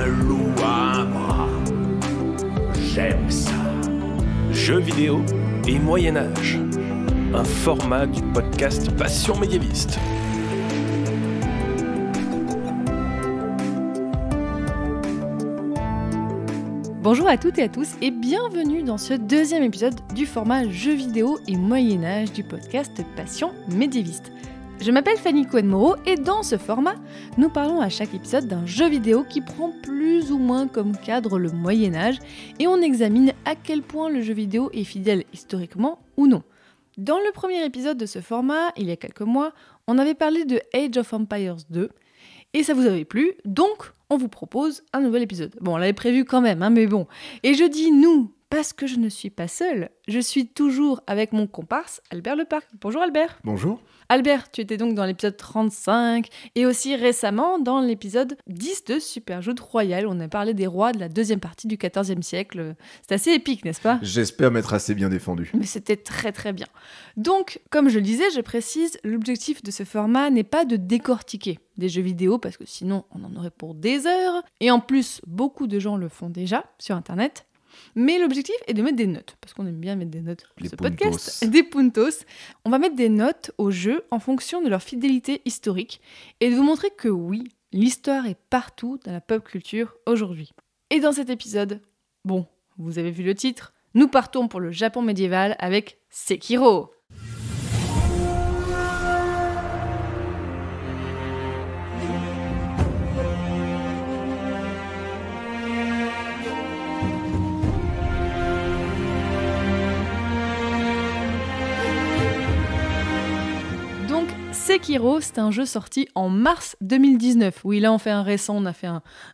loup à un bras. J'aime ça. Jeux vidéo et Moyen-Âge. Un format du podcast Passion médiéviste. Bonjour à toutes et à tous et bienvenue dans ce deuxième épisode du format Jeux vidéo et Moyen-Âge du podcast Passion médiéviste. Je m'appelle Fanny Cohen-Moreau et dans ce format, nous parlons à chaque épisode d'un jeu vidéo qui prend plus ou moins comme cadre le Moyen-Âge et on examine à quel point le jeu vidéo est fidèle historiquement ou non. Dans le premier épisode de ce format, il y a quelques mois, on avait parlé de Age of Empires 2 et ça vous avait plu, donc on vous propose un nouvel épisode. Bon, on l'avait prévu quand même, mais bon. Et je dis nous, parce que je ne suis pas seule, je suis toujours avec mon comparse Albert Leparc. Bonjour Albert. Bonjour. Albert, tu étais donc dans l'épisode 35 et aussi récemment dans l'épisode 10 de Super Joute Royal. On a parlé des rois de la deuxième partie du XIVe siècle. C'est assez épique, n'est-ce pas ? J'espère m'être assez bien défendu. Mais c'était très très bien. Donc, comme je le disais, je précise, l'objectif de ce format n'est pas de décortiquer des jeux vidéo parce que sinon on en aurait pour des heures. Et en plus, beaucoup de gens le font déjà sur Internet. Mais l'objectif est de mettre des notes, parce qu'on aime bien mettre des notes pour ce podcast, des puntos. On va mettre des notes aux jeux en fonction de leur fidélité historique et de vous montrer que oui, l'histoire est partout dans la pop culture aujourd'hui. Et dans cet épisode, bon, vous avez vu le titre, nous partons pour le Japon médiéval avec Sekiro. Sekiro, c'est un jeu sorti en mars 2019. Oui, là on fait un récent, on a fait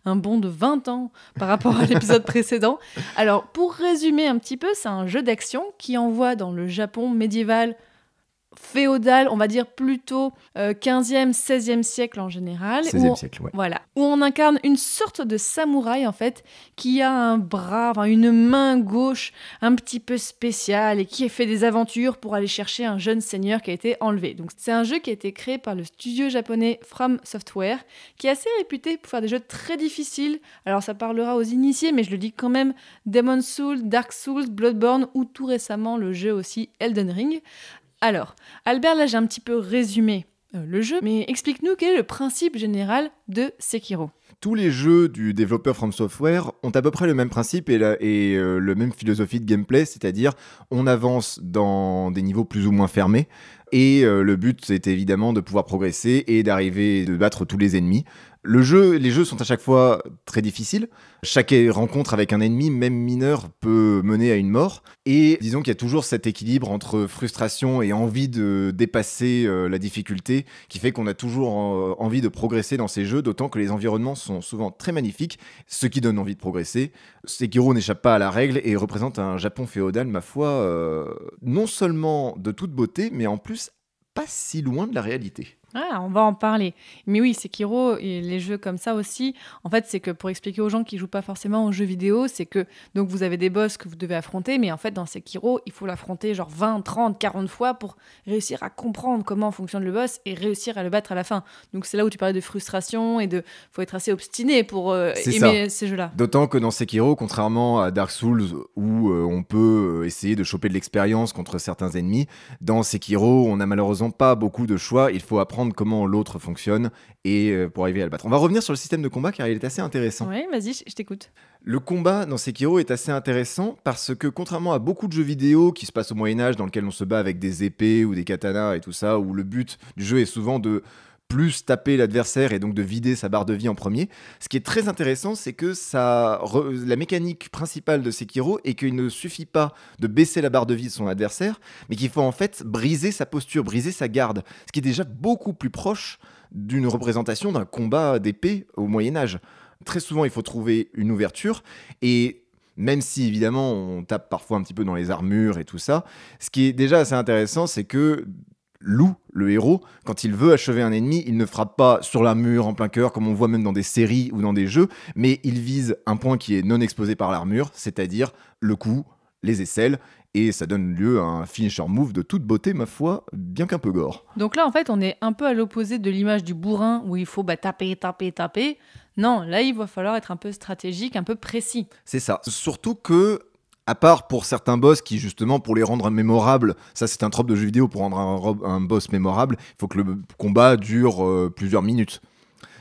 un bond de 20 ans par rapport à l'épisode précédent. Alors, pour résumer un petit peu, c'est un jeu d'action qui envoie dans le Japon médiéval féodal, on va dire plutôt 15e, 16e siècle en général. 16e siècle, ouais. Voilà, où on incarne une sorte de samouraï en fait, qui a un bras, une main gauche un petit peu spéciale et qui a fait des aventures pour aller chercher un jeune seigneur qui a été enlevé. Donc c'est un jeu qui a été créé par le studio japonais From Software, qui est assez réputé pour faire des jeux très difficiles. Alors ça parlera aux initiés, mais je le dis quand même, Demon's Souls, Dark Souls, Bloodborne ou tout récemment le jeu aussi Elden Ring. Alors, Albert, là j'ai un petit peu résumé le jeu, mais explique-nous quel est le principe général de Sekiro. Tous les jeux du développeur From Software ont à peu près le même principe et le même philosophie de gameplay, c'est-à-dire on avance dans des niveaux plus ou moins fermés et le but c'est évidemment de pouvoir progresser et d'arriver de battre tous les ennemis. Les jeux sont à chaque fois très difficiles. Chaque rencontre avec un ennemi, même mineur, peut mener à une mort. Et disons qu'il y a toujours cet équilibre entre frustration et envie de dépasser la difficulté qui fait qu'on a toujours envie de progresser dans ces jeux, d'autant que les environnements sont souvent très magnifiques, ce qui donne envie de progresser. Sekiro n'échappe pas à la règle et représente un Japon féodal, ma foi, non seulement de toute beauté, mais en plus pas si loin de la réalité. Ah, on va en parler. Mais oui, Sekiro et les jeux comme ça aussi, en fait, c'est que pour expliquer aux gens qui jouent pas forcément aux jeux vidéo, c'est que donc vous avez des boss que vous devez affronter, mais en fait, dans Sekiro, il faut l'affronter genre 20, 30, 40 fois pour réussir à comprendre comment fonctionne le boss et réussir à le battre à la fin. Donc c'est là où tu parlais de frustration et faut être assez obstiné pour aimer ces jeux-là. D'autant que dans Sekiro, contrairement à Dark Souls où on peut essayer de choper de l'expérience contre certains ennemis, dans Sekiro, on n'a malheureusement pas beaucoup de choix. Il faut apprendre comment l'autre fonctionne et pour arriver à le battre. On va revenir sur le système de combat car il est assez intéressant. Oui, vas-y, je t'écoute. Le combat dans Sekiro est assez intéressant parce que contrairement à beaucoup de jeux vidéo qui se passent au Moyen-Âge dans lesquels on se bat avec des épées ou des katanas et tout ça, où le but du jeu est souvent de plus taper l'adversaire et donc de vider sa barre de vie en premier. Ce qui est très intéressant, c'est que la mécanique principale de Sekiro est qu'il ne suffit pas de baisser la barre de vie de son adversaire, mais qu'il faut en fait briser sa posture, briser sa garde, ce qui est déjà beaucoup plus proche d'une représentation d'un combat d'épée au Moyen-Âge. Très souvent, il faut trouver une ouverture et même si évidemment on tape parfois un petit peu dans les armures et tout ça, ce qui est déjà assez intéressant, c'est que Lou, le héros, quand il veut achever un ennemi, il ne frappe pas sur l'armure en plein cœur, comme on voit même dans des séries ou dans des jeux, mais il vise un point qui est non exposé par l'armure, c'est-à-dire le cou, les aisselles, et ça donne lieu à un finisher move de toute beauté, ma foi, bien qu'un peu gore. Donc là, en fait, on est un peu à l'opposé de l'image du bourrin où il faut taper. Non, là, il va falloir être un peu stratégique, un peu précis. C'est ça. Surtout que, à part pour certains boss qui, justement, pour les rendre mémorables, ça c'est un trope de jeu vidéo, pour rendre un boss mémorable, il faut que le combat dure plusieurs minutes.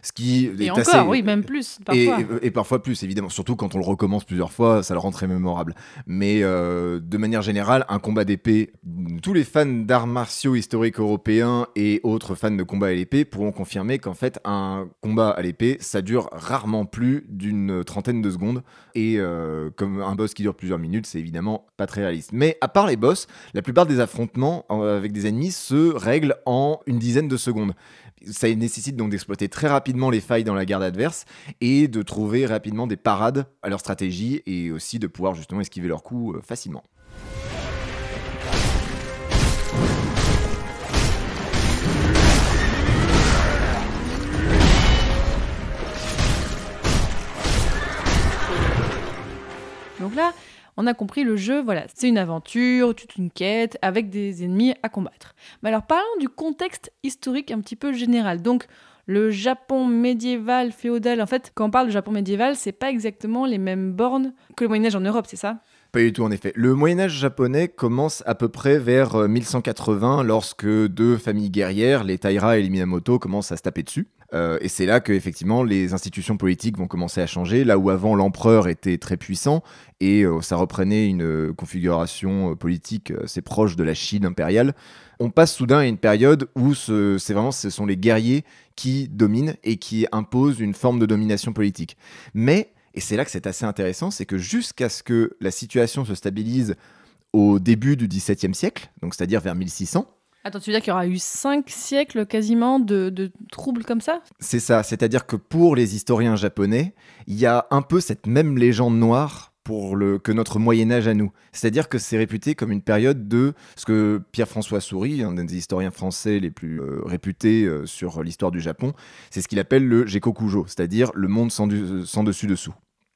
Ce qui Et est encore, assez... oui, même plus, parfois. Et parfois plus, évidemment. Surtout quand on le recommence plusieurs fois, ça le rend très mémorable. Mais de manière générale, un combat d'épée, tous les fans d'arts martiaux historiques européens et autres fans de combat à l'épée pourront confirmer qu'en fait, un combat à l'épée, ça dure rarement plus d'une trentaine de secondes. Et comme un boss qui dure plusieurs minutes, c'est évidemment pas très réaliste. Mais à part les boss, la plupart des affrontements avec des ennemis se règlent en une dizaine de secondes. Ça nécessite donc d'exploiter très rapidement les failles dans la garde adverse et de trouver rapidement des parades à leur stratégie et aussi de pouvoir justement esquiver leurs coups facilement. Donc là, on a compris le jeu, voilà, c'est une aventure, toute une quête, avec des ennemis à combattre. Mais alors parlons du contexte historique un petit peu général. Donc le Japon médiéval, féodal, en fait, quand on parle de Japon médiéval, c'est pas exactement les mêmes bornes que le Moyen-Âge en Europe, c'est ça ? Pas du tout en effet. Le Moyen-Âge japonais commence à peu près vers 1180 lorsque deux familles guerrières, les Taira et les Minamoto, commencent à se taper dessus. Et c'est là que effectivement les institutions politiques vont commencer à changer, là où avant l'empereur était très puissant et ça reprenait une configuration politique assez proche de la Chine impériale. On passe soudain à une période où ce sont les guerriers qui dominent et qui imposent une forme de domination politique. Mais, et c'est là que c'est assez intéressant, c'est que jusqu'à ce que la situation se stabilise au début du XVIIe siècle, donc c'est-à-dire vers 1600, Attends, tu veux dire qu'il y aura eu 5 siècles quasiment de troubles comme ça ? c'est ça, c'est-à-dire que pour les historiens japonais, il y a un peu cette même légende noire que notre Moyen-Âge à nous. C'est-à-dire que c'est réputé comme une période de ce que Pierre-François Soury, un des historiens français les plus réputés sur l'histoire du Japon, c'est ce qu'il appelle le Gekokujo, c'est-à-dire le monde sans dessus-dessous.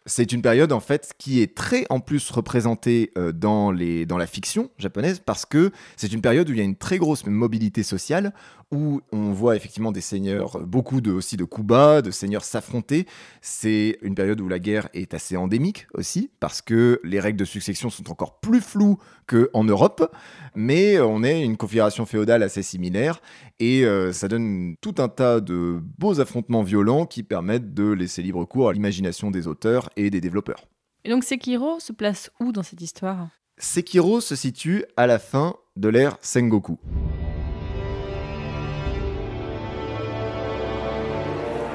C'est une période en fait qui est très en plus représentée dans la fiction japonaise parce que c'est une période où il y a une très grosse mobilité sociale, où on voit effectivement des seigneurs, beaucoup aussi de coups bas, de seigneurs s'affronter. C'est une période où la guerre est assez endémique aussi parce que les règles de succession sont encore plus floues qu'en Europe, mais on est une configuration féodale assez similaire et ça donne tout un tas de beaux affrontements violents qui permettent de laisser libre cours à l'imagination des auteurs et des développeurs. Et donc Sekiro se place où dans cette histoire ? Sekiro se situe à la fin de l'ère Sengoku.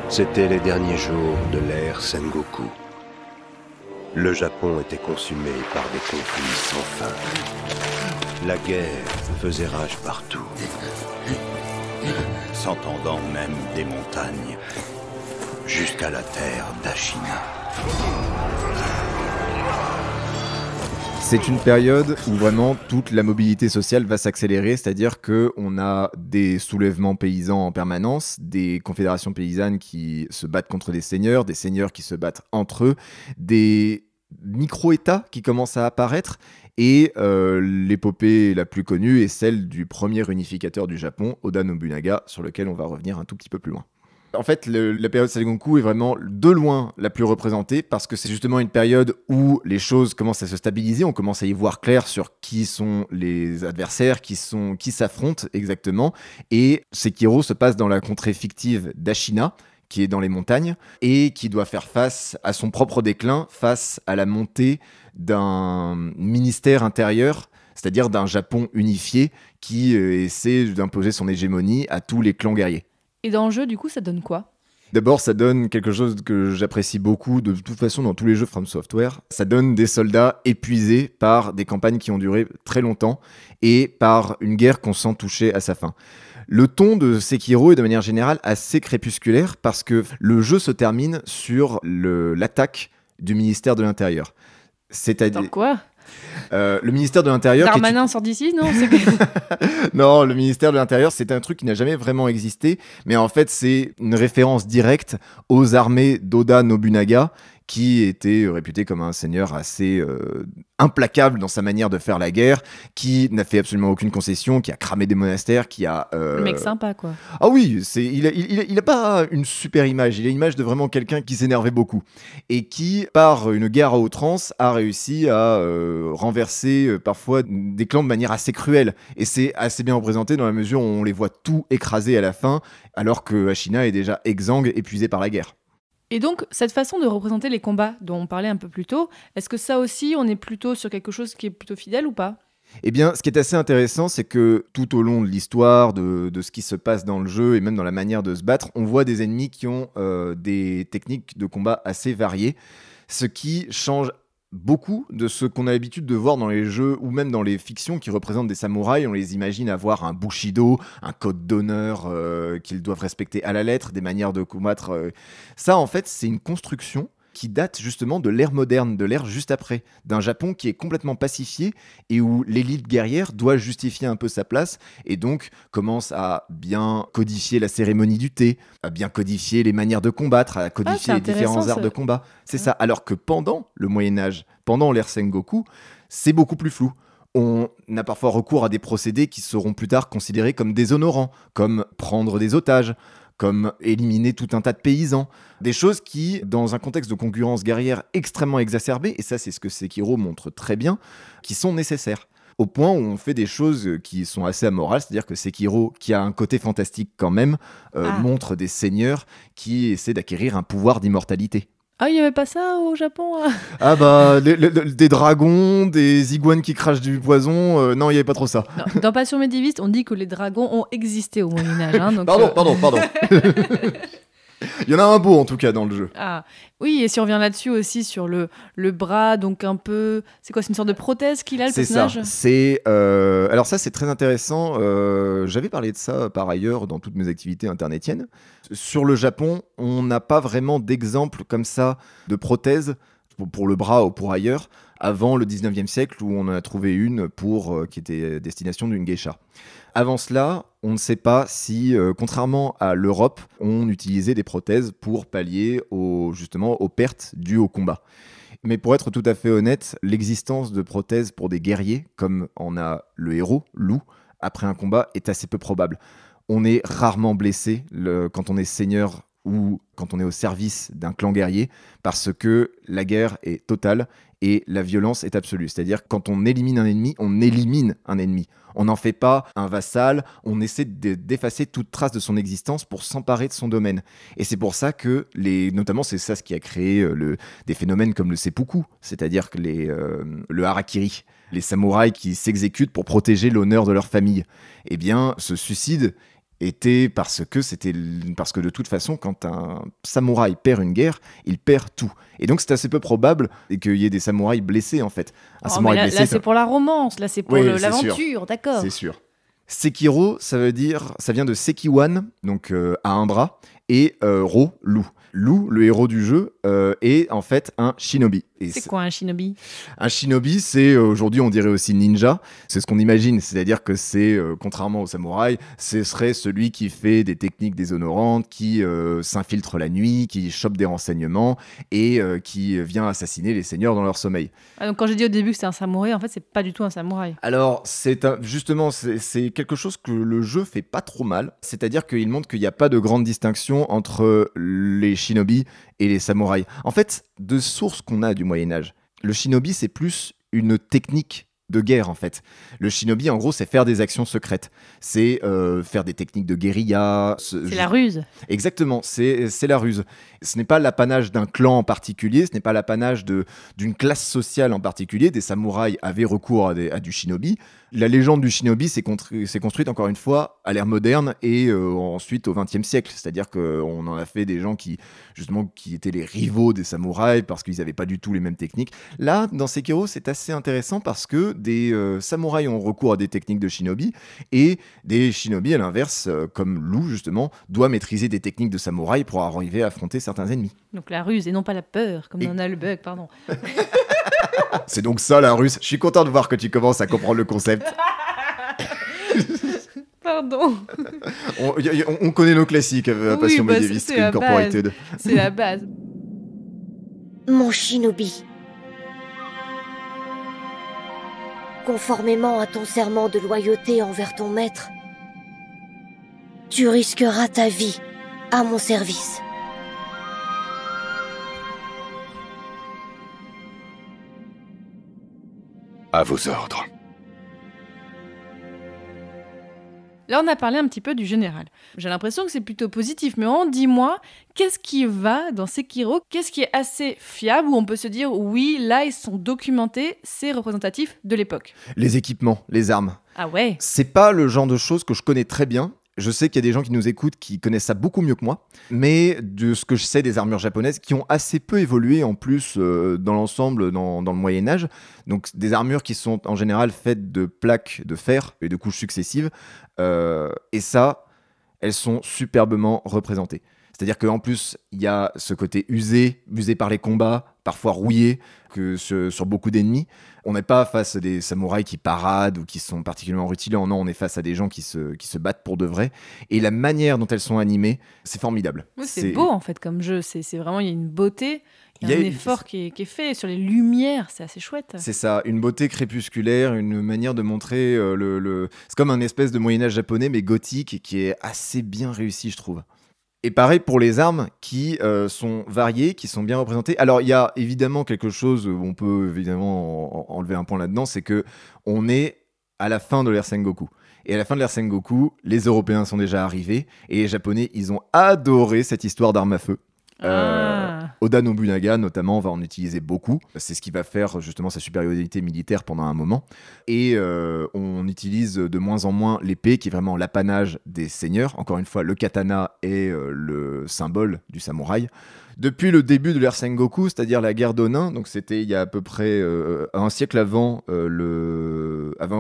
C'était les derniers jours de l'ère Sengoku. Le Japon était consumé par des conflits sans fin. La guerre faisait rage partout, s'entendant même des montagnes, jusqu'à la terre d'Ashina. C'est une période où vraiment toute la mobilité sociale va s'accélérer, c'est-à-dire qu'on a des soulèvements paysans en permanence, des confédérations paysannes qui se battent contre des seigneurs qui se battent entre eux, des micro-États qui commencent à apparaître, et l'épopée la plus connue est celle du premier unificateur du Japon, Oda Nobunaga, sur lequel on va revenir un tout petit peu plus loin. En fait, la période Sengoku est vraiment de loin la plus représentée parce que c'est justement une période où les choses commencent à se stabiliser, on commence à y voir clair sur qui sont les adversaires, qui s'affrontent exactement. Et Sekiro se passe dans la contrée fictive d'Ashina, qui est dans les montagnes, et qui doit faire face à son propre déclin, face à la montée d'un ministère intérieur, c'est-à-dire d'un Japon unifié qui essaie d'imposer son hégémonie à tous les clans guerriers. Et dans le jeu, du coup, ça donne quoi ? D'abord, ça donne quelque chose que j'apprécie beaucoup, de toute façon, dans tous les jeux From Software. Ça donne des soldats épuisés par des campagnes qui ont duré très longtemps et par une guerre qu'on sent toucher à sa fin. Le ton de Sekiro est de manière générale assez crépusculaire parce que le jeu se termine sur l'attaque du ministère de l'Intérieur. Attends, quoi ? Le ministère de l'Intérieur... Darmanin sort d'ici, non ? Non, le ministère de l'Intérieur, c'est un truc qui n'a jamais vraiment existé, mais en fait, c'est une référence directe aux armées d'Oda Nobunaga, qui était réputé comme un seigneur assez implacable dans sa manière de faire la guerre, qui n'a fait absolument aucune concession, qui a cramé des monastères, qui a... Le mec sympa, quoi. Ah oui, il a pas une super image, il a l'image de vraiment quelqu'un qui s'énervait beaucoup et qui, par une guerre à outrance, a réussi à renverser parfois des clans de manière assez cruelle. Et c'est assez bien représenté dans la mesure où on les voit tout écraser à la fin, alors que Ashina est déjà exsangue, épuisée par la guerre. Et donc, cette façon de représenter les combats dont on parlait un peu plus tôt, est-ce que ça aussi, on est plutôt sur quelque chose qui est plutôt fidèle ou pas ? Eh bien, ce qui est assez intéressant, c'est que tout au long de l'histoire, de ce qui se passe dans le jeu et même dans la manière de se battre, on voit des ennemis qui ont des techniques de combat assez variées, ce qui change beaucoup de ce qu'on a l'habitude de voir dans les jeux ou même dans les fictions qui représentent des samouraïs. On les imagine avoir un bushido, un code d'honneur qu'ils doivent respecter à la lettre, des manières de combattre. Ça, en fait, c'est une construction qui date justement de l'ère moderne, de l'ère juste après, d'un Japon qui est complètement pacifié et où l'élite guerrière doit justifier un peu sa place et donc commence à bien codifier la cérémonie du thé, à bien codifier les manières de combattre, à codifier les différents arts de combat. C'est ça, alors que pendant le Moyen-Âge, pendant l'ère Sengoku, c'est beaucoup plus flou. On a parfois recours à des procédés qui seront plus tard considérés comme déshonorants, comme prendre des otages, comme éliminer tout un tas de paysans. Des choses qui, dans un contexte de concurrence guerrière extrêmement exacerbé, et ça c'est ce que Sekiro montre très bien, qui sont nécessaires. Au point où on fait des choses qui sont assez amorales, c'est-à-dire que Sekiro, qui a un côté fantastique quand même, montre des seigneurs qui essaient d'acquérir un pouvoir d'immortalité. Ah, il n'y avait pas ça au Japon Ah bah, des dragons, des iguanes qui crachent du poison, non, il n'y avait pas trop ça. Non, dans Passion médiéviste, on dit que les dragons ont existé au Moyen-Âge. Hein, donc, Pardon. Il y en a un beau en tout cas dans le jeu. Ah, oui, et si on revient là-dessus aussi sur le bras, donc un peu... C'est quoi, c'est une sorte de prothèse qu'il a, le personnage ? C'est ça. Alors ça, c'est très intéressant. J'avais parlé de ça par ailleurs dans toutes mes activités internétiennes. Sur le Japon, on n'a pas vraiment d'exemple comme ça de prothèse pour le bras ou pour ailleurs avant le 19e siècle où on en a trouvé une qui était destination d'une geisha. Avant cela, on ne sait pas si, contrairement à l'Europe, on utilisait des prothèses pour pallier justement aux pertes dues au combat. Mais pour être tout à fait honnête, l'existence de prothèses pour des guerriers, comme en a le héros, Lou, après un combat, est assez peu probable. On est rarement blessé quand on est seigneur ou quand on est au service d'un clan guerrier, parce que la guerre est totale et la violence est absolue. C'est-à-dire que quand on élimine un ennemi, on élimine un ennemi. On n'en fait pas un vassal, on essaie d'effacer toute trace de son existence pour s'emparer de son domaine. Et c'est pour ça que, notamment c'est ça ce qui a créé des phénomènes comme le seppuku, c'est-à-dire que le harakiri, les samouraïs qui s'exécutent pour protéger l'honneur de leur famille. Eh bien, ce suicide était parce que de toute façon, quand un samouraï perd une guerre, il perd tout. Et donc c'est assez peu probable qu'il y ait des samouraïs blessés en fait. Mais là c'est pour la romance, là c'est pour l'aventure, d'accord. C'est sûr. Sekiro, ça vient de Sekiwan, donc à un bras, et Ro, loup. Lou, le héros du jeu, est en fait un shinobi. C'est quoi un shinobi ? Un shinobi, c'est aujourd'hui on dirait aussi ninja. C'est ce qu'on imagine, c'est-à-dire que c'est, contrairement au samouraï, ce serait celui qui fait des techniques déshonorantes, qui s'infiltre la nuit, qui chope des renseignements et qui vient assassiner les seigneurs dans leur sommeil. Ah, donc quand j'ai dit au début que c'était un samouraï, en fait c'est pas du tout un samouraï. Alors justement, c'est quelque chose que le jeu fait pas trop mal. C'est-à-dire qu'il montre qu'il n'y a pas de grande distinction entre les shinobi et les samouraïs. En fait, de sources qu'on a du Moyen-Âge, le shinobi, c'est plus une technique de guerre, en fait. Le shinobi, en gros, c'est faire des actions secrètes. C'est faire des techniques de guérilla. C'est la ruse. Exactement, c'est la ruse. Ce n'est pas l'apanage d'un clan en particulier, ce n'est pas l'apanage d'une classe sociale en particulier. Des samouraïs avaient recours à du shinobi. La légende du shinobi s'est construite encore une fois à l'ère moderne et ensuite au XXe siècle. C'est-à-dire qu'on en a fait des gens qui étaient les rivaux des samouraïs parce qu'ils n'avaient pas du tout les mêmes techniques. Là, dans Sekiro, c'est assez intéressant parce que des samouraïs ont recours à des techniques de shinobi et des shinobi, à l'inverse, comme Lou justement, doit maîtriser des techniques de samouraï pour arriver à affronter certains ennemis. Donc la ruse et non pas la peur, comme dans Nullbug, pardon. C'est donc ça la ruse. Je suis content de voir que tu commences à comprendre le concept. Pardon. On connaît nos classiques, Passion médiéviste, Incorporated. C'est la base. Mon shinobi, conformément à ton serment de loyauté envers ton maître, tu risqueras ta vie à mon service. À vos ordres. Là, on a parlé un petit peu du général. J'ai l'impression que c'est plutôt positif, mais dis-moi, qu'est-ce qui va dans Sekiro? Qu'est-ce qui est assez fiable, où on peut se dire, oui, là, ils sont documentés, c'est représentatif de l'époque? Les équipements, les armes. Ah ouais? C'est pas le genre de choses que je connais très bien. Je sais qu'il y a des gens qui nous écoutent qui connaissent ça beaucoup mieux que moi, mais de ce que je sais des armures japonaises qui ont assez peu évolué en plus dans l'ensemble dans le Moyen-Âge. Donc des armures qui sont en général faites de plaques de fer et de couches successives. Et ça, elles sont superbement représentées. C'est-à-dire qu'en plus, il y a ce côté usé par les combats, parfois rouillé, que sur beaucoup d'ennemis. On n'est pas face à des samouraïs qui paradent ou qui sont particulièrement rutilants. Non, on est face à des gens qui se battent pour de vrai. Et la manière dont elles sont animées, c'est formidable. Oui, c'est beau en fait comme jeu. C'est vraiment, il y a une beauté, il y a un effort qui est fait sur les lumières. C'est assez chouette. C'est ça, une beauté crépusculaire, une manière de montrer c'est comme un espèce de Moyen-Âge japonais, mais gothique, qui est assez bien réussi, je trouve. Et pareil pour les armes qui sont variées, qui sont bien représentées. Alors il y a évidemment quelque chose où on peut évidemment enlever un point là-dedans, c'est que on est à la fin de l'ère Sengoku. Et à la fin de l'ère Sengoku, les Européens sont déjà arrivés et les Japonais, ils ont adoré cette histoire d'armes à feu. Oda Nobunaga notamment va en utiliser beaucoup. C'est ce qui va faire justement sa supériorité militaire pendant un moment. Et on utilise de moins en moins l'épée qui est vraiment l'apanage des seigneurs. Encore une fois, le katana est le symbole du samouraï. Depuis le début de l'ère Sengoku, c'est-à-dire la guerre d'Onin, donc c'était il y a à peu près un siècle avant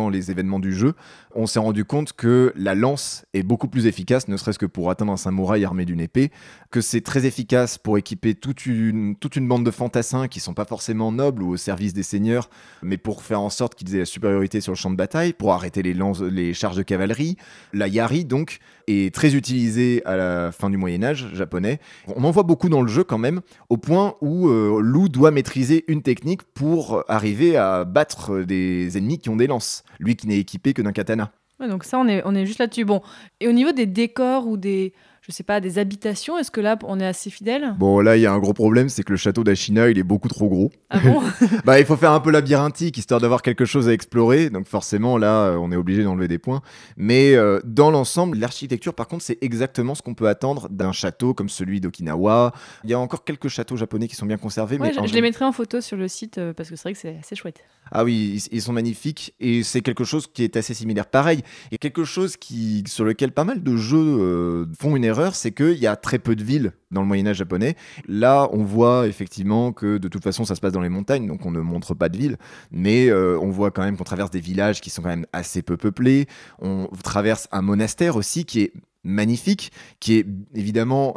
les événements du jeu, on s'est rendu compte que la lance est beaucoup plus efficace, ne serait-ce que pour atteindre un samouraï armé d'une épée, que c'est très efficace pour équiper toute une bande de fantassins qui sont pas forcément nobles ou au service des seigneurs, mais pour faire en sorte qu'ils aient la supériorité sur le champ de bataille, pour arrêter les charges de cavalerie. La yari, donc, est très utilisée à la fin du Moyen-Âge japonais. On en voit beaucoup dans le jeu quand même, au point où Lou doit maîtriser une technique pour arriver à battre des ennemis qui ont des lances. Lui qui n'est équipé que d'un katana. Ouais, donc ça, on est juste là-dessus. Bon, et au niveau des décors ou des habitations, est-ce que là, on est assez fidèle? Bon, là, il y a un gros problème, c'est que le château d'Ashina, il est beaucoup trop gros. Ah bon? Il faut faire un peu labyrinthique, histoire d'avoir quelque chose à explorer. Donc forcément, là, on est obligé d'enlever des points. Mais dans l'ensemble, l'architecture, par contre, c'est exactement ce qu'on peut attendre d'un château comme celui d'Okinawa. Il y a encore quelques châteaux japonais qui sont bien conservés. Ouais, je les mettrai en photo sur le site, parce que c'est vrai que c'est assez chouette. Ah oui, ils sont magnifiques. Et c'est quelque chose qui est assez similaire. Pareil, il y a quelque chose sur lequel pas mal de jeux font une erreur, c'est qu'il y a très peu de villes dans le Moyen-Âge japonais. Là, on voit effectivement que de toute façon, ça se passe dans les montagnes, donc on ne montre pas de villes, mais on voit quand même qu'on traverse des villages qui sont quand même assez peu peuplés. On traverse un monastère aussi qui est magnifique, qui est évidemment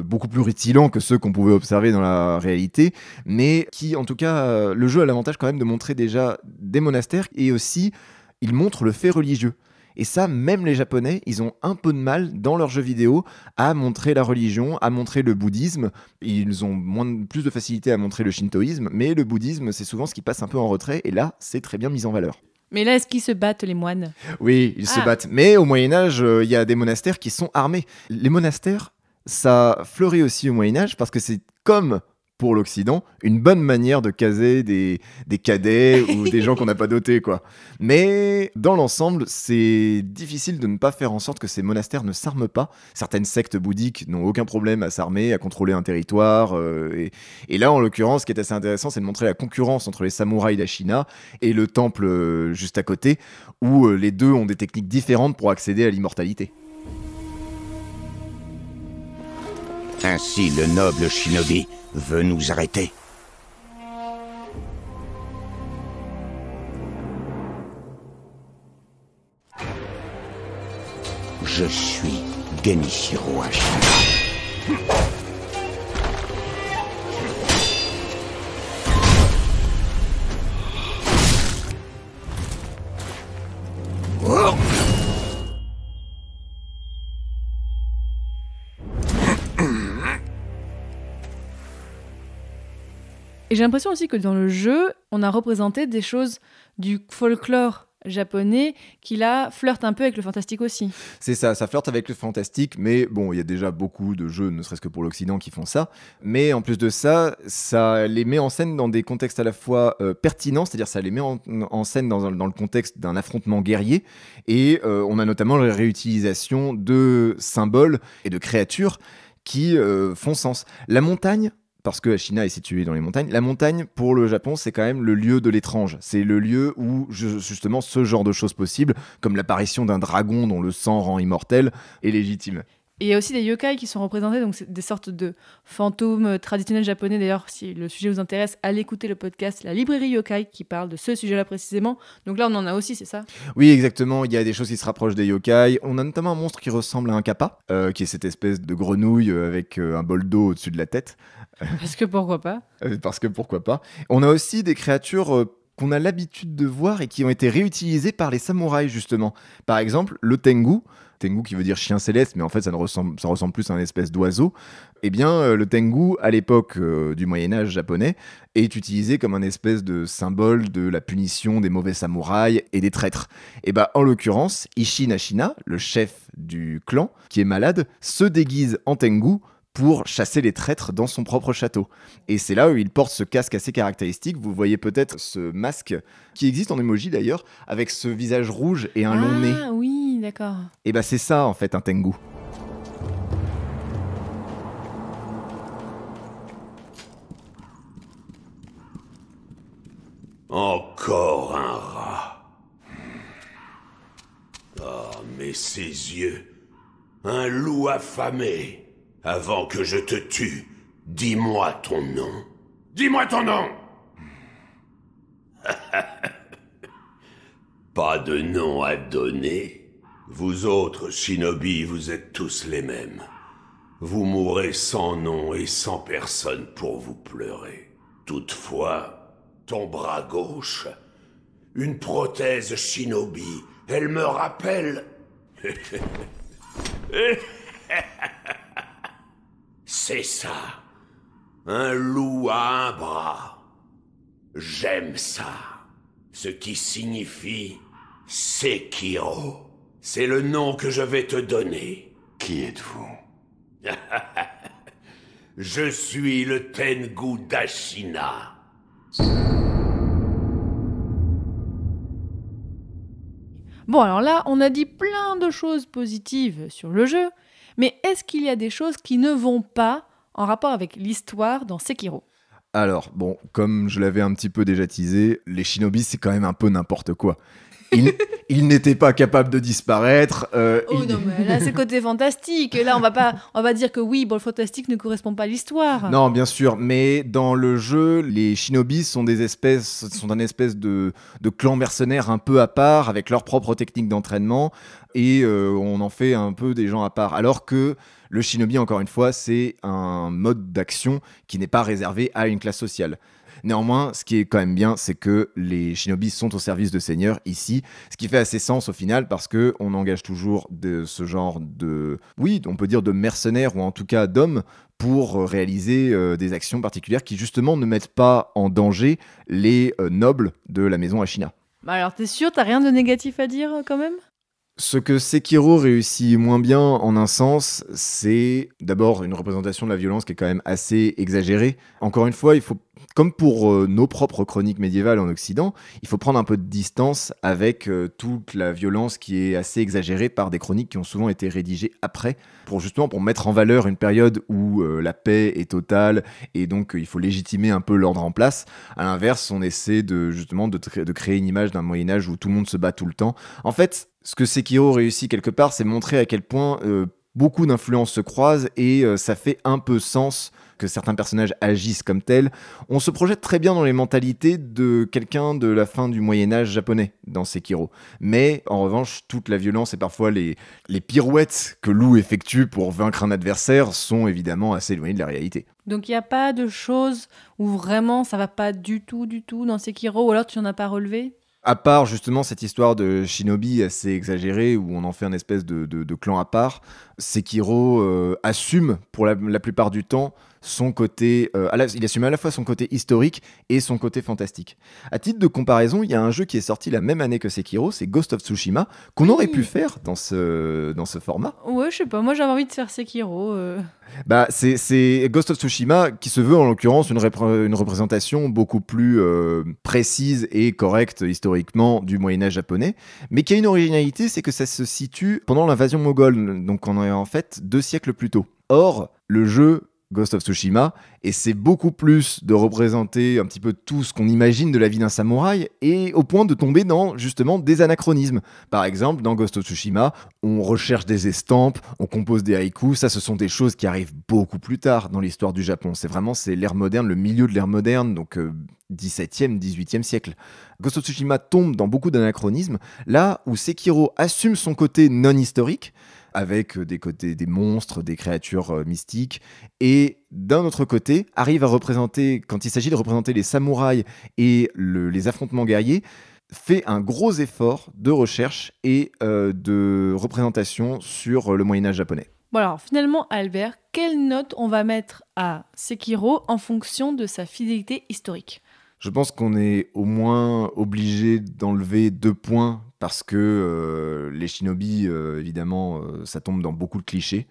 beaucoup plus rutilant que ceux qu'on pouvait observer dans la réalité, mais qui, en tout cas, le jeu a l'avantage quand même de montrer déjà des monastères, et aussi, il montre le fait religieux. Et ça, même les Japonais, ils ont un peu de mal dans leurs jeux vidéo à montrer la religion, à montrer le bouddhisme. Ils ont plus de facilité à montrer le shintoïsme, mais le bouddhisme, c'est souvent ce qui passe un peu en retrait, et là, c'est très bien mis en valeur. Mais là, est-ce qu'ils se battent, les moines? Oui, ils se battent. Mais au Moyen-Âge, il y a des monastères qui sont armés. Les monastères, ça fleurit aussi au Moyen-Âge, parce que c'est comme pour l'Occident, une bonne manière de caser des cadets ou des gens qu'on n'a pas dotés, quoi. Mais dans l'ensemble, c'est difficile de ne pas faire en sorte que ces monastères ne s'arment pas. Certaines sectes bouddhiques n'ont aucun problème à s'armer, à contrôler un territoire. Et là, en l'occurrence, ce qui est assez intéressant, c'est de montrer la concurrence entre les samouraïs d'Ashina et le temple juste à côté, où les deux ont des techniques différentes pour accéder à l'immortalité. Ainsi, le noble shinobi veut nous arrêter. Je suis Genichiro Ashina. Et j'ai l'impression aussi que dans le jeu, on a représenté des choses du folklore japonais qui là flirtent un peu avec le fantastique aussi. C'est ça flirte avec le fantastique, mais bon, il y a déjà beaucoup de jeux, ne serait-ce que pour l'Occident, qui font ça. Mais en plus de ça, ça les met en scène dans des contextes à la fois pertinents, c'est-à-dire ça les met en scène dans le contexte d'un affrontement guerrier, et on a notamment la réutilisation de symboles et de créatures qui font sens. La montagne, parce que Ashina est située dans les montagnes, la montagne, pour le Japon, c'est quand même le lieu de l'étrange. C'est le lieu où, justement, ce genre de choses possibles, comme l'apparition d'un dragon dont le sang rend immortel, est légitime. Et il y a aussi des yokai qui sont représentés, donc c'est des sortes de fantômes traditionnels japonais. D'ailleurs, si le sujet vous intéresse, allez écouter le podcast La Librairie Yokai qui parle de ce sujet-là précisément. Donc là, on en a aussi, c'est ça ? Oui, exactement. Il y a des choses qui se rapprochent des yokai. On a notamment un monstre qui ressemble à un kappa, qui est cette espèce de grenouille avec un bol d'eau au-dessus de la tête. Parce que pourquoi pas ? Parce que pourquoi pas. On a aussi des créatures qu'on a l'habitude de voir et qui ont été réutilisées par les samouraïs, justement. Par exemple, le tengu. Tengu qui veut dire chien céleste, mais en fait ça ressemble plus à une espèce d'oiseau. Eh bien, le tengu, à l'époque du Moyen-Âge japonais, est utilisé comme un espèce de symbole de la punition des mauvais samouraïs et des traîtres. Et bah, en l'occurrence, Isshin Ashina, le chef du clan, qui est malade, se déguise en tengu pour chasser les traîtres dans son propre château. Et c'est là où il porte ce casque assez caractéristique. Vous voyez peut-être ce masque, qui existe en emoji d'ailleurs, avec ce visage rouge et un long nez. Ah oui, d'accord. Et bah c'est ça en fait un tengu. Encore un rat. Ah, mais ses yeux. Un loup affamé. Avant que je te tue, dis-moi ton nom. Dis-moi ton nom. Pas de nom à donner. Vous autres shinobi, vous êtes tous les mêmes. Vous mourrez sans nom et sans personne pour vous pleurer. Toutefois, ton bras gauche, une prothèse shinobi, elle me rappelle... C'est ça. Un loup à un bras. J'aime ça. Ce qui signifie Sekiro. C'est le nom que je vais te donner. Qui êtes-vous? Je suis le Tengu d'Ashina. Bon, alors là, on a dit plein de choses positives sur le jeu, mais est-ce qu'il y a des choses qui ne vont pas en rapport avec l'histoire dans Sekiro ? Alors, bon, comme je l'avais un petit peu déjà teasé, les shinobi, c'est quand même un peu n'importe quoi. Ils n'étaient pas capables de disparaître. Non, mais là, c'est côté fantastique. Là, on va dire que oui, bon, le fantastique ne correspond pas à l'histoire. Non, bien sûr, mais dans le jeu, les shinobi sont un espèce de clan mercenaire un peu à part, avec leur propre technique d'entraînement, et on en fait un peu des gens à part. Alors que le shinobi, encore une fois, c'est un mode d'action qui n'est pas réservé à une classe sociale. Néanmoins, ce qui est quand même bien, c'est que les shinobi sont au service de seigneurs ici, ce qui fait assez sens au final parce que on engage toujours de ce genre de, oui, on peut dire de mercenaires ou en tout cas d'hommes pour réaliser des actions particulières qui justement ne mettent pas en danger les nobles de la maison Ashina. Bah alors, t'es sûr, t'as rien de négatif à dire quand même ? Ce que Sekiro réussit moins bien en un sens, c'est d'abord une représentation de la violence qui est quand même assez exagérée. Encore une fois, il faut, comme pour nos propres chroniques médiévales en Occident, il faut prendre un peu de distance avec toute la violence qui est assez exagérée par des chroniques qui ont souvent été rédigées après, pour mettre en valeur une période où la paix est totale et donc il faut légitimer un peu l'ordre en place. À l'inverse, on essaie de créer une image d'un Moyen-Âge où tout le monde se bat tout le temps. En fait, ce que Sekiro réussit quelque part, c'est montrer à quel point beaucoup d'influences se croisent et ça fait un peu sens que certains personnages agissent comme tels. On se projette très bien dans les mentalités de quelqu'un de la fin du Moyen-Âge japonais dans Sekiro. Mais en revanche, toute la violence et parfois les pirouettes que Lou effectue pour vaincre un adversaire sont évidemment assez éloignées de la réalité. Donc il n'y a pas de choses où vraiment ça va pas du tout dans Sekiro, ou alors tu n'en as pas relevé ? À part justement cette histoire de shinobi assez exagérée où on en fait un espèce de clan à part, Sekiro assume pour la plupart du temps son côté, il assume à la fois son côté historique et son côté fantastique. À titre de comparaison, il y a un jeu qui est sorti la même année que Sekiro, c'est Ghost of Tsushima, qu'on aurait pu faire dans ce format. Ouais, je sais pas, moi j'avais envie de faire Sekiro. Bah, c'est Ghost of Tsushima qui se veut en l'occurrence une représentation beaucoup plus précise et correcte historiquement du Moyen-Âge japonais, mais qui a une originalité, c'est que ça se situe pendant l'invasion moghole, donc on est en fait 2 siècles plus tôt. Or, le jeu Ghost of Tsushima, et c'est beaucoup plus de représenter un petit peu tout ce qu'on imagine de la vie d'un samouraï, et au point de tomber dans justement des anachronismes. Par exemple, dans Ghost of Tsushima, on recherche des estampes, on compose des haïkus, ça ce sont des choses qui arrivent beaucoup plus tard dans l'histoire du Japon. C'est l'ère moderne, le milieu de l'ère moderne, donc 17e, 18e siècle. Ghost of Tsushima tombe dans beaucoup d'anachronismes, là où Sekiro assume son côté non historique, avec des monstres, des créatures mystiques, et d'un autre côté, arrive à représenter, quand il s'agit de représenter les samouraïs et les affrontements guerriers, fait un gros effort de recherche et de représentation sur le Moyen-Âge japonais. Bon alors, finalement, Albert, quelle note on va mettre à Sekiro en fonction de sa fidélité historique ? Je pense qu'on est au moins obligé d'enlever 2 points parce que les shinobi, évidemment, ça tombe dans beaucoup de clichés.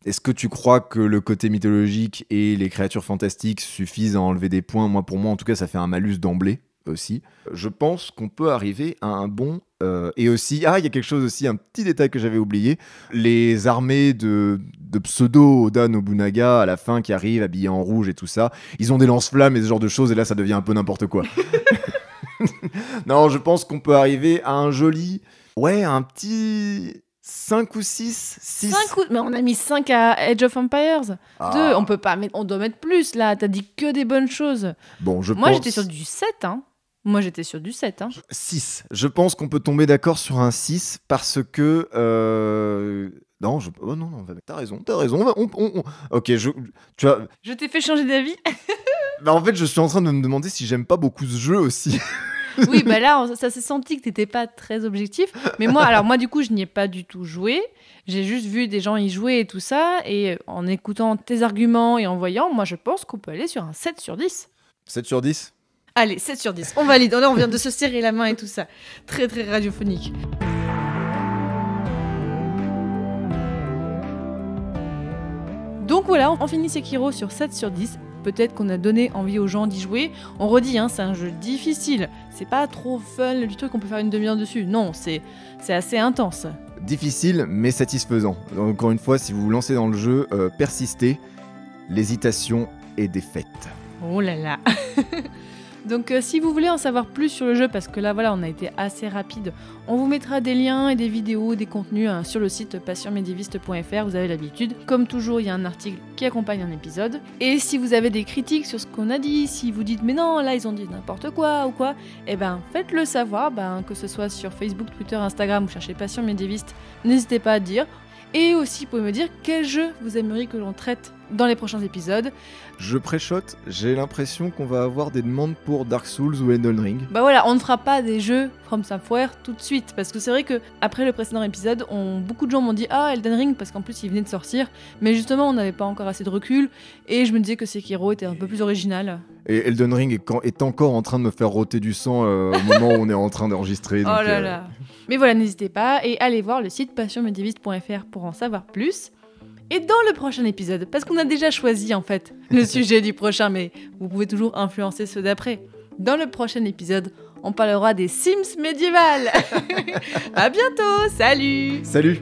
Est-ce que tu crois que le côté mythologique et les créatures fantastiques suffisent à enlever des points ? Pour moi, en tout cas, ça fait un malus d'emblée aussi. Je pense qu'on peut arriver à un bon... et aussi, il y a quelque chose aussi, un petit détail que j'avais oublié. Les armées de pseudo Oda Nobunaga à la fin qui arrivent habillés en rouge et tout ça, ils ont des lance-flammes et ce genre de choses, et là ça devient un peu n'importe quoi. Non, je pense qu'on peut arriver à un joli... Ouais, un petit... 5 ou 6 Mais on a mis 5 à Age of Empires. 2, on peut pas mettre, on doit mettre plus là, t'as dit que des bonnes choses. Bon, Moi j'étais sur du 7, hein. 6. Je pense qu'on peut tomber d'accord sur un 6 parce que... Non, t'as raison. Ok, Je t'ai fait changer d'avis. Bah, en fait, je suis en train de me demander si j'aime pas beaucoup ce jeu aussi. Oui, bah là, ça s'est senti que t'étais pas très objectif. Mais moi, du coup, je n'y ai pas du tout joué. J'ai juste vu des gens y jouer et tout ça. Et en écoutant tes arguments et en voyant, moi, je pense qu'on peut aller sur un 7 sur 10. 7 sur 10 ? Allez, 7 sur 10. On valide. Là, on vient de se serrer la main et tout ça. Très, très radiophonique. Donc voilà, on finit Sekiro sur 7 sur 10. Peut-être qu'on a donné envie aux gens d'y jouer. On redit, c'est un jeu difficile. C'est pas trop fun du truc qu'on peut faire une demi-heure dessus. Non, c'est assez intense. Difficile, mais satisfaisant. Encore une fois, si vous vous lancez dans le jeu, persistez. L'hésitation est défaite. Oh là là. Donc si vous voulez en savoir plus sur le jeu, parce que là voilà on a été assez rapide, on vous mettra des liens et des vidéos, des contenus sur le site passionmédiéviste.fr, vous avez l'habitude. Comme toujours, il y a un article qui accompagne un épisode. Et si vous avez des critiques sur ce qu'on a dit, si vous dites mais non là ils ont dit n'importe quoi ou quoi, faites-le savoir, que ce soit sur Facebook, Twitter, Instagram ou cherchez Passion Médiéviste, n'hésitez pas à dire. Et aussi, vous pouvez me dire quel jeu vous aimeriez que l'on traite dans les prochains épisodes. Je préchote, j'ai l'impression qu'on va avoir des demandes pour Dark Souls ou Elden Ring. Bah voilà, on ne fera pas des jeux From Software tout de suite, parce que c'est vrai que après le précédent épisode, beaucoup de gens m'ont dit ah Elden Ring, parce qu'en plus il venait de sortir, mais justement on n'avait pas encore assez de recul, et je me disais que Sekiro était un peu plus original. Et Elden Ring est encore en train de me faire rôter du sang au moment où on est en train d'enregistrer. Oh là là. Mais voilà, n'hésitez pas, et allez voir le site passionmédiéviste.fr pour en savoir plus. Et dans le prochain épisode, parce qu'on a déjà choisi en fait le sujet du prochain, mais vous pouvez toujours influencer ceux d'après. Dans le prochain épisode, on parlera des Sims médiévales. À bientôt, salut. Salut.